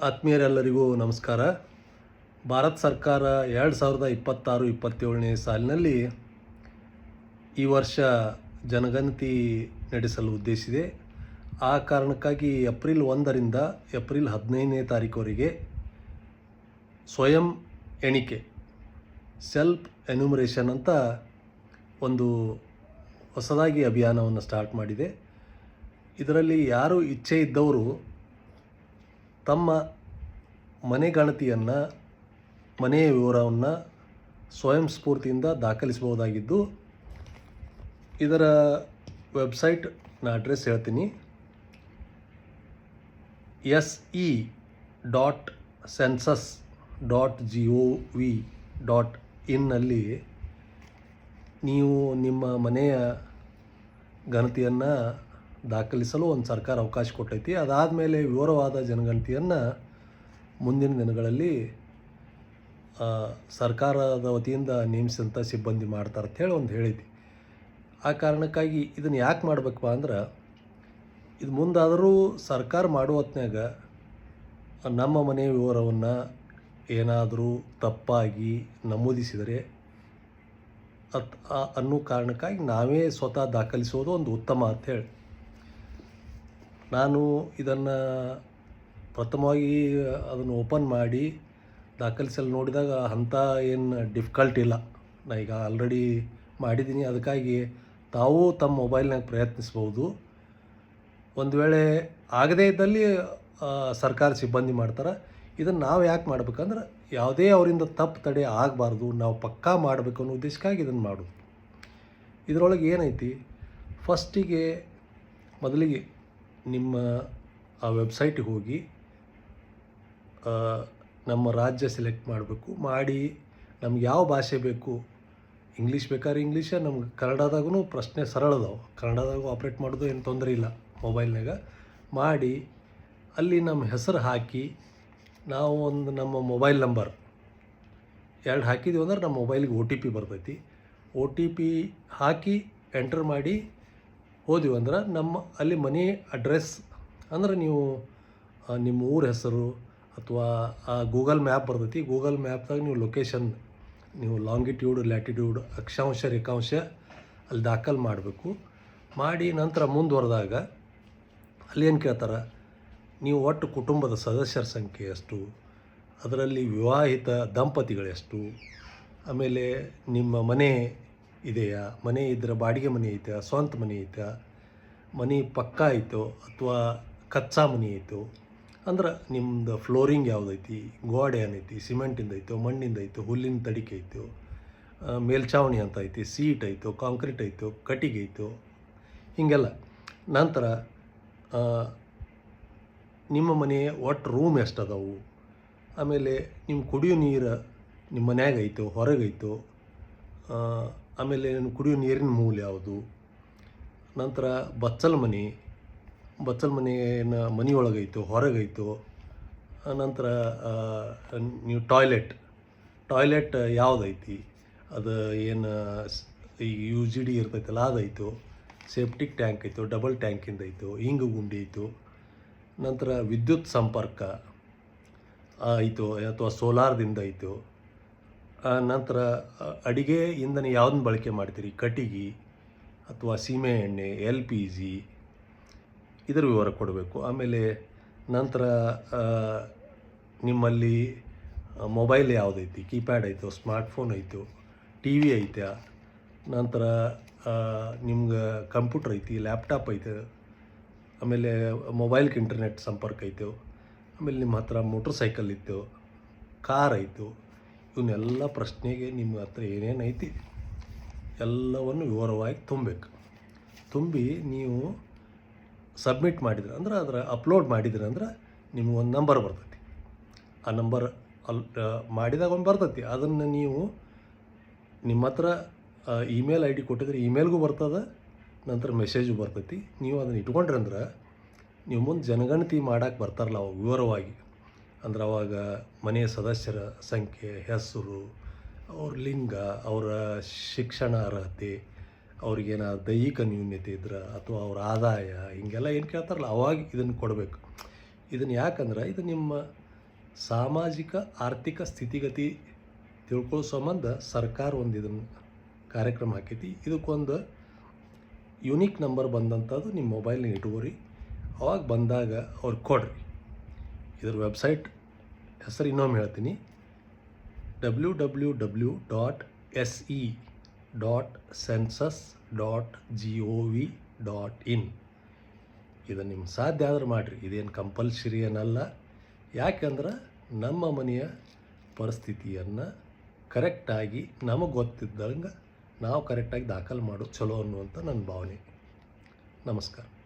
ಆತ್ಮೀಯರೆಲ್ಲರಿಗೂ ನಮಸ್ಕಾರ. ಭಾರತ ಸರ್ಕಾರ 2026-27ನೇ ಸಾಲಿನಲ್ಲಿ ಈ ವರ್ಷ ಜನಗಣತಿ ನಡೆಸಲು ಉದ್ದೇಶಿಸಿದೆ. ಆ ಕಾರಣಕ್ಕಾಗಿ ಏಪ್ರಿಲ್ 1ರಿಂದ ಏಪ್ರಿಲ್ 15ನೇ ತಾರೀಕುವರೆಗೆ ಸ್ವಯಂ ಎಣಿಕೆ ಸೆಲ್ಫ್ ಎನ್ಯುಮರೇಷನ್ ಅಂತ ಒಂದು ಹೊಸದಾಗಿ ಅಭಿಯಾನವನ್ನು ಸ್ಟಾರ್ಟ್ ಮಾಡಿದೆ. ಇದರಲ್ಲಿ ಯಾರು ಇಚ್ಛೆ ಇದ್ದವರು ತಮ್ಮ ಮನೆ ಗಣತಿಯನ್ನು, ಮನೆಯ ವಿವರವನ್ನು ಸ್ವಯಂ ಸ್ಫೂರ್ತಿಯಿಂದ ದಾಖಲಿಸಬಹುದಾಗಿದ್ದು, ಇದರ ವೆಬ್ಸೈಟ್ನ ಅಡ್ರೆಸ್ ಹೇಳ್ತೀನಿ. se.census.gov.in ನಲ್ಲಿ ನೀವು ನಿಮ್ಮ ಮನೆಯ ಗಣತಿಯನ್ನು ದಾಖಲಿಸಲು ಒಂದು ಸರ್ಕಾರ ಅವಕಾಶ ಕೊಟ್ಟೈತಿ. ಅದಾದಮೇಲೆ ವಿವರವಾದ ಜನಗಣತಿಯನ್ನು ಮುಂದಿನ ದಿನಗಳಲ್ಲಿ ಸರ್ಕಾರದ ವತಿಯಿಂದ ನೇಮಿಸಿದಂಥ ಸಿಬ್ಬಂದಿ ಮಾಡ್ತಾರೆ ಅಂತ ಹೇಳಿ ಒಂದು ಹೇಳಿದ್ವಿ. ಆ ಕಾರಣಕ್ಕಾಗಿ ಇದನ್ನು ಯಾಕೆ ಮಾಡಬೇಕಪ್ಪ ಅಂದ್ರೆ, ಇದು ಮುಂದಾದರೂ ಸರ್ಕಾರ ಮಾಡೋ ಹೊತ್ನ್ಯಾಗ ನಮ್ಮ ಮನೆಯ ವಿವರವನ್ನು ಏನಾದರೂ ತಪ್ಪಾಗಿ ನಮೂದಿಸಿದರೆ ಅನ್ನೋ ಕಾರಣಕ್ಕಾಗಿ ನಾವೇ ಸ್ವತಃ ದಾಖಲಿಸೋದು ಒಂದು ಉತ್ತಮ ಅಂತ ಹೇಳಿ ನಾನು ಇದನ್ನು ಪ್ರಥಮವಾಗಿ ಅದನ್ನು ಓಪನ್ ಮಾಡಿ ದಾಖಲಿಸಲು ನೋಡಿದಾಗ ಅಂಥ ಏನು ಡಿಫಿಕಲ್ಟ್ ಇಲ್ಲ. ನಾ ಈಗ ಆಲ್ರೆಡಿ ಮಾಡಿದ್ದೀನಿ. ಅದಕ್ಕಾಗಿ ತಾವು ತಮ್ಮ ಮೊಬೈಲ್ನಾಗ ಪ್ರಯತ್ನಿಸ್ಬೋದು. ಒಂದು ವೇಳೆ ಆಗದೇ ಇದ್ದಲ್ಲಿ ಸರ್ಕಾರ ಸಿಬ್ಬಂದಿ ಮಾಡ್ತಾರೆ. ಇದನ್ನು ನಾವು ಯಾಕೆ ಮಾಡ್ಬೇಕಂದ್ರೆ, ಯಾವುದೇ ಅವರಿಂದ ತಪ್ಪು ತಡೆ ಆಗಬಾರ್ದು, ನಾವು ಪಕ್ಕಾ ಮಾಡಬೇಕು ಅನ್ನೋ ಉದ್ದೇಶಕ್ಕಾಗಿ ಇದನ್ನು ಮಾಡೋದು. ಇದರೊಳಗೆ ಏನೈತಿ, ಫಸ್ಟಿಗೆ ಮೊದಲಿಗೆ ನಿಮ್ಮ ಆ ವೆಬ್ಸೈಟಿಗೆ ಹೋಗಿ ನಮ್ಮ ರಾಜ್ಯ ಸೆಲೆಕ್ಟ್ ಮಾಡಬೇಕು. ಮಾಡಿ ನಮ್ಗೆ ಯಾವ ಭಾಷೆ ಬೇಕು, ಇಂಗ್ಲೀಷ್ ಬೇಕಾದ್ರೆ ಇಂಗ್ಲೀಷ, ನಮ್ಗೆ ಕನ್ನಡದಾಗೂ ಪ್ರಶ್ನೆ ಸರಳ ಅದಾವೆ. ಕನ್ನಡದಾಗೂ ಆಪ್ರೇಟ್ ಮಾಡೋದು ಏನು ತೊಂದರೆ ಇಲ್ಲ. ಮೊಬೈಲ್ನಾಗ ಮಾಡಿ ಅಲ್ಲಿ ನಮ್ಮ ಹೆಸರು ಹಾಕಿ, ನಾವು ಒಂದು ನಮ್ಮ ಮೊಬೈಲ್ ನಂಬರ್ 2 ಹಾಕಿದ್ದೀವಿ ಅಂದ್ರೆ ನಮ್ಮ ಮೊಬೈಲಿಗೆ OTP ಬರ್ತೈತಿ. OTP ಹಾಕಿ ಎಂಟರ್ ಮಾಡಿ ಹೋದಿವಿ ಅಂದ್ರೆ ನಮ್ಮ ಅಲ್ಲಿ ಮನೆ ಅಡ್ರೆಸ್ ಅಂದ್ರೆ ನೀವು ನಿಮ್ಮ ಊರ ಹೆಸರು ಅಥವಾ ಗೂಗಲ್ ಮ್ಯಾಪ್ ಬರ್ತೈತಿ. ಗೂಗಲ್ ಮ್ಯಾಪ್ದಾಗ ನೀವು ಲೊಕೇಶನ್, ನೀವು ಲಾಂಗಿಟ್ಯೂಡ್, ಲ್ಯಾಟಿಟ್ಯೂಡ್, ಅಕ್ಷಾಂಶ, ರೇಖಾಂಶ ಅಲ್ಲಿ ದಾಖಲು ಮಾಡಬೇಕು. ಮಾಡಿ ನಂತರ ಮುಂದುವರೆದಾಗ ಅಲ್ಲಿ ಏನು ಕೇಳ್ತಾರೆ, ನೀವು ಒಟ್ಟು ಕುಟುಂಬದ ಸದಸ್ಯರ ಸಂಖ್ಯೆ ಎಷ್ಟು, ಅದರಲ್ಲಿ ವಿವಾಹಿತ ದಂಪತಿಗಳೆಷ್ಟು, ಆಮೇಲೆ ನಿಮ್ಮ ಮನೆ ಇದೆಯಾ, ಮನೆ ಇದ್ದರೆ ಬಾಡಿಗೆ ಮನೆ ಐತೆ, ಸ್ವಂತ ಮನೆ ಐತೆ, ಮನೆ ಪಕ್ಕಾ ಐತೋ ಅಥವಾ ಕಚ್ಚಾ ಮನೆ ಐತೋ, ಅಂದ್ರೆ ನಿಮ್ಮದು ಫ್ಲೋರಿಂಗ್ ಯಾವುದೈತಿ, ಗೋಡೆ ಏನೈತಿ, ಸಿಮೆಂಟಿಂದ ಐತೋ, ಮಣ್ಣಿಂದ ಐತೋ, ಹುಲ್ಲಿನ ತಡಿಕೆ ಐತೋ, ಮೇಲ್ಛಾವಣಿ ಅಂತ ಐತಿ, ಸೀಟ್ ಐತೋ, ಕಾಂಕ್ರೀಟ್ ಐತೋ, ಕಟ್ಟಿಗೆ ಐತೋ, ಹೀಗೆಲ್ಲ. ನಂತರ ನಿಮ್ಮ ಮನೆ ಒಟ್ಟು ರೂಮ್ ಎಷ್ಟು ಅದಾವು, ಆಮೇಲೆ ನಿಮ್ಮ ಕುಡಿಯೋ ನೀರು ನಿಮ್ಮ ಮನ್ಯಾಗ ಐತೋ ಹೊರಗೈತೋ, ಆಮೇಲೆ ಕುಡಿಯೋ ನೀರಿನ ಮೂಲ ಯಾವುದು, ನಂತರ ಬಚ್ಚಲ ಮನೆಯ ಮನೆಯೊಳಗೈತೋ ಹೊರಗೈತೋ, ನಂತರ ನೀವು ಟಾಯ್ಲೆಟ್ ಯಾವುದೈತಿ, ಅದು ಏನು ಈ UGD ಇರ್ತೈತಲ್ಲ ಅದೈತೋ, ಸೆಪ್ಟಿಕ್ ಟ್ಯಾಂಕ್ ಐತೋ, ಡಬಲ್ ಟ್ಯಾಂಕಿಂದ ಐತೋ, ಇಂಗು ಗುಂಡಿ ಐತೋ, ನಂತರ ವಿದ್ಯುತ್ ಸಂಪರ್ಕ ಐತೋ ಅಥವಾ ಸೋಲಾರ್ದಿಂದ ಐತೋ, ನಂತರ ಅಡಿಗೆ ಇಂಧನ ಯಾವುದನ್ನ ಬಳಕೆ ಮಾಡ್ತೀರಿ, ಕಟ್ಟಿಗೆ ಅಥವಾ ಸೀಮೆ ಎಣ್ಣೆ, LPG, ಇದರ ವಿವರ ಕೊಡಬೇಕು. ಆಮೇಲೆ ನಂತರ ನಿಮ್ಮಲ್ಲಿ ಮೊಬೈಲ್ ಯಾವುದೈತಿ, ಕೀಪ್ಯಾಡ್ ಐತೋ, ಸ್ಮಾರ್ಟ್ಫೋನ್ ಐತೋ, TV ಐತೆ, ನಂತರ ನಿಮ್ಗೆ ಕಂಪ್ಯೂಟರ್ ಐತಿ, ಲ್ಯಾಪ್ಟಾಪ್ ಐತೆ, ಆಮೇಲೆ ಮೊಬೈಲ್ಗೆ ಇಂಟರ್ನೆಟ್ ಸಂಪರ್ಕ ಐತೋ, ಆಮೇಲೆ ನಿಮ್ಮ ಹತ್ರ ಮೋಟ್ರ್ ಸೈಕಲ್ ಇತ್ತು, ಕಾರ್ ಐತು. ಇವನ್ನೆಲ್ಲ ಪ್ರಶ್ನೆಗೆ ನಿಮ್ಮ ಹತ್ರ ಏನೇನು ಐತಿ ಎಲ್ಲವನ್ನು ವಿವರವಾಗಿ ತುಂಬಿ ನೀವು ಸಬ್ಮಿಟ್ ಮಾಡಿದ್ರೆ ಅಂದ್ರೆ ಅದರ ಅಪ್ಲೋಡ್ ಮಾಡಿದ್ರೆ ಅಂದ್ರೆ ನಿಮಗೊಂದು ನಂಬರ್ ಬರ್ತೈತಿ. ಆ ನಂಬರ್ ಮಾಡಿದಾಗ ಒಂದು ಬರ್ತೈತಿ. ಅದನ್ನು ನೀವು ನಿಮ್ಮ ಹತ್ರ ಇಮೇಲ್ ID ಕೊಟ್ಟಿದ್ರೆ ಇಮೇಲ್ಗೂ ಬರ್ತದೆ, ನಂತರ ಮೆಸೇಜು ಬರ್ತೈತಿ. ನೀವು ಅದನ್ನು ಇಟ್ಕೊಂಡ್ರಂದ್ರೆ ನೀವು ಮುಂದೆ ಜನಗಣತಿ ಮಾಡೋಕ್ಕೆ ಬರ್ತಾರಲ್ಲ ಅವಾಗ ವಿವರವಾಗಿ, ಅಂದ್ರೆ ಅವಾಗ ಮನೆಯ ಸದಸ್ಯರ ಸಂಖ್ಯೆ, ಹೆಸರು, ಅವ್ರ ಲಿಂಗ, ಅವರ ಶಿಕ್ಷಣ ಅರ್ಹತೆ, ಅವ್ರಿಗೇನ ದೈಹಿಕ ನ್ಯೂನ್ಯತೆ ಇದ್ರೆ ಅಥವಾ ಅವ್ರ ಆದಾಯ, ಹಿಂಗೆಲ್ಲ ಏನು ಕೇಳ್ತಾರಲ್ಲ ಅವಾಗ ಇದನ್ನು ಕೊಡಬೇಕು. ಇದನ್ನು ಯಾಕಂದ್ರೆ ಇದು ನಿಮ್ಮ ಸಾಮಾಜಿಕ ಆರ್ಥಿಕ ಸ್ಥಿತಿಗತಿ ತಿಳ್ಕೊಳ್ಳೋ ಸಂಬಂಧ ಸರ್ಕಾರ ಒಂದು ಇದನ್ನು ಕಾರ್ಯಕ್ರಮ ಹಾಕೈತಿ. ಇದಕ್ಕೊಂದು ಯುನಿಕ್ ನಂಬರ್ ಬಂದಂಥದ್ದು ನಿಮ್ಮ ಮೊಬೈಲ್ನಾಗ ಇಟ್ಕೋರಿ. ಅವಾಗ ಬಂದಾಗ ಅವ್ರು ಕೊಡ್ರಿ. ಇದ್ರ ವೆಬ್ಸೈಟ್ ಹೆಸರು ಇನ್ನೊಮ್ಮೆ ಹೇಳ್ತೀನಿ, www.se.census.gov.in. ಇದು ನಿಮ್ಗೆ ಸಾಧ್ಯ ಆದ್ರೆ ಮಾಡಿರಿ. ಇದೇನು ಕಂಪಲ್ಸರಿ ಏನಲ್ಲ. ಯಾಕೆಂದ್ರೆ ನಮ್ಮ ಮನೆಯ ಪರಿಸ್ಥಿತಿಯನ್ನು ಕರೆಕ್ಟಾಗಿ ನಮಗೆ ಗೊತ್ತಿದ್ದಂಗೆ ನಾವು ಕರೆಕ್ಟಾಗಿ ದಾಖಲು ಮಾಡೋದು ಚಲೋ ಅನ್ನುವಂಥ ನನ್ನ ಭಾವನೆ. ನಮಸ್ಕಾರ.